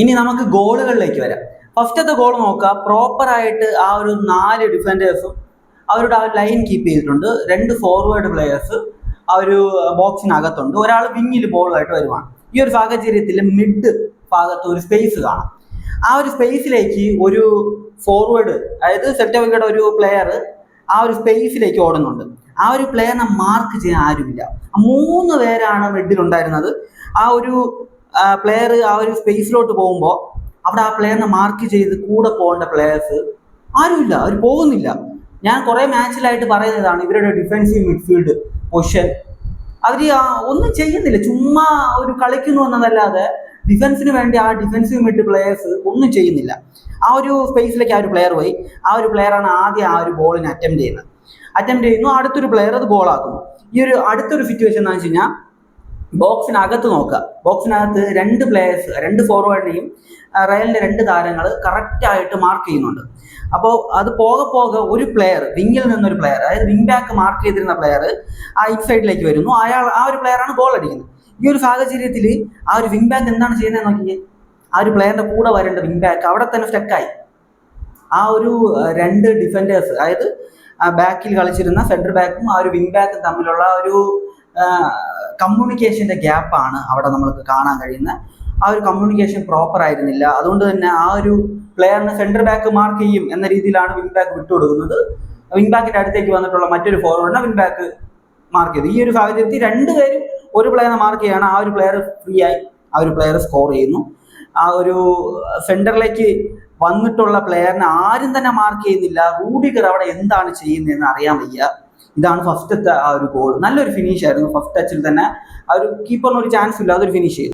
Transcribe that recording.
ഇനി നമുക്ക് ഗോളുകളിലേക്ക് വരാം. ഫസ്റ്റത്തെ ഗോൾ നോക്കുക. പ്രോപ്പറായിട്ട് ആ ഒരു 4 ഡിഫൻഡേഴ്സും അവരുടെ ആ ലൈൻ കീപ്പ് ചെയ്തിട്ടുണ്ട്. 2 ഫോർവേഡ് പ്ലെയേഴ്സ് ആ ഒരു ബോക്സിനകത്തുണ്ട്. ഒരാൾ വിങ്ങിൽ ബോളുമായിട്ട് വരുവാണ്. ഈ ഒരു സാഹചര്യത്തിൽ മിഡ് ഭാഗത്ത് ഒരു സ്പേസ് കാണാം. ആ ഒരു സ്പേസിലേക്ക് ഒരു ഫോർവേഡ്, അതായത് സെറ്റ് വിക്കറ്റ് ഒരു പ്ലെയർ ആ ഒരു സ്പേസിലേക്ക് ഓടുന്നുണ്ട്. ആ ഒരു പ്ലെയറിനെ മാർക്ക് ചെയ്യാൻ ആരുമില്ല. 3 പേരാണ് മിഡിലുണ്ടായിരുന്നത്. ആ ഒരു പ്ലെയർ ആ ഒരു സ്പേസിലോട്ട് പോകുമ്പോൾ അവിടെ ആ പ്ലെയറിനെ മാർക്ക് ചെയ്ത് കൂടെ പോകേണ്ട പ്ലെയേഴ്സ് ആരുമില്ല, അവർ പോകുന്നില്ല. ഞാൻ കുറെ മാച്ചിലായിട്ട് പറയുന്നതാണ് ഇവരുടെ ഡിഫൻസീവ് മിഡ്ഫീൽഡ് പൊസിഷൻ അവർ ഒന്നും ചെയ്യുന്നില്ല, ചുമ്മാ ഒരു കളിക്കുന്നു എന്നതല്ലാതെ ഡിഫൻസിന് വേണ്ടി ആ ഡിഫൻസീവ് മിഡ് പ്ലെയേഴ്സ് ഒന്നും ചെയ്യുന്നില്ല. ആ ഒരു സ്പേസിലേക്ക് ആ ഒരു പ്ലെയർ പോയി. ആ ഒരു പ്ലെയറാണ് ആദ്യം ആ ഒരു ബോളിന് അറ്റംപ്റ്റ് ചെയ്യുന്നു. അടുത്തൊരു പ്ലെയർ അത് ഗോളാക്കുന്നു. ഈ ഒരു അടുത്തൊരു സിറ്റുവേഷൻ എന്താണെന്ന് വെച്ച് കഴിഞ്ഞാൽ ബോക്സിനകത്ത് നോക്കുക. ബോക്സിനകത്ത് 2 പ്ലെയേഴ്സ്, 2 ഫോർവേഡിനെയും റയലിന്റെ 2 താരങ്ങൾ കറക്റ്റായിട്ട് മാർക്ക് ചെയ്യുന്നുണ്ട്. അപ്പോൾ അത് പോകെ ഒരു പ്ലെയർ, വിങ്ങിൽ നിന്നൊരു പ്ലെയർ, അതായത് വിങ് ബാക്ക് മാർക്ക് ചെയ്തിരുന്ന പ്ലെയർ ആ ഇൻസൈഡിലേക്ക് വരുന്നു. ആ ഒരു പ്ലെയറാണ് ഗോൾ അടിക്കുന്നത്. ഈ ഒരു സാഹചര്യത്തിൽ ആ ഒരു വിങ് ബാക്ക് എന്താണ് ചെയ്യുന്നത് നോക്കിയേ. ആ ഒരു പ്ലെയറിന്റെ കൂടെ വരേണ്ട വിങ് ബാക്ക് അവിടെ തന്നെ സ്റ്റക്കായി. ആ ഒരു 2 ഡിഫൻഡേഴ്സ്, അതായത് ബാക്കിൽ കളിച്ചിരുന്ന സെൻട്രൽ ബാക്കും ആ ഒരു വിങ് ബാക്കും തമ്മിലുള്ള ഒരു കമ്മ്യൂണിക്കേഷന്റെ ഗ്യാപ്പാണ് അവിടെ നമ്മൾക്ക് കാണാൻ കഴിയുന്നത്. ആ ഒരു കമ്മ്യൂണിക്കേഷൻ പ്രോപ്പർ ആയിരുന്നില്ല. അതുകൊണ്ട് തന്നെ ആ ഒരു പ്ലെയറിനെ സെൻട്രൽ ബാക്ക് മാർക്ക് ചെയ്യും എന്ന രീതിയിലാണ് വിങ് ബാക്ക് വിട്ടുകൊടുക്കുന്നത്. വിങ് ബാക്കിന്റെ അടുത്തേക്ക് വന്നിട്ടുള്ള മറ്റൊരു ഫോർവേഡിനെ വിങ് ബാക്ക് മാർക്ക് ചെയ്തു. ഈ ഒരു സാഹചര്യത്തിൽ 2 പേരും ഒരു പ്ലെയറിനെ മാർക്ക് ചെയ്യാണ്. ആ ഒരു പ്ലെയർ ഫ്രീ ആയി ആ ഒരു പ്ലെയർ സ്കോർ ചെയ്യുന്നു. ആ ഒരു സെന്ററിലേക്ക് വന്നിട്ടുള്ള പ്ലെയറിനെ ആരും തന്നെ മാർക്ക് ചെയ്യുന്നില്ല. റൂഡിഗർ അവിടെ എന്താണ് ചെയ്യുന്നതെന്ന് അറിയാൻ വയ്യ. ഇതാണ് ഫസ്റ്റത്തെ ആ ഒരു ഗോൾ. നല്ലൊരു ഫിനിഷ് ആയിരുന്നു. ഫസ്റ്റ് ടച്ചിൽ തന്നെ ആ ഒരു കീപ്പറിന് ഒരു ചാൻസ് ഇല്ല, അതൊരു ഫിനിഷ് ചെയ്തു.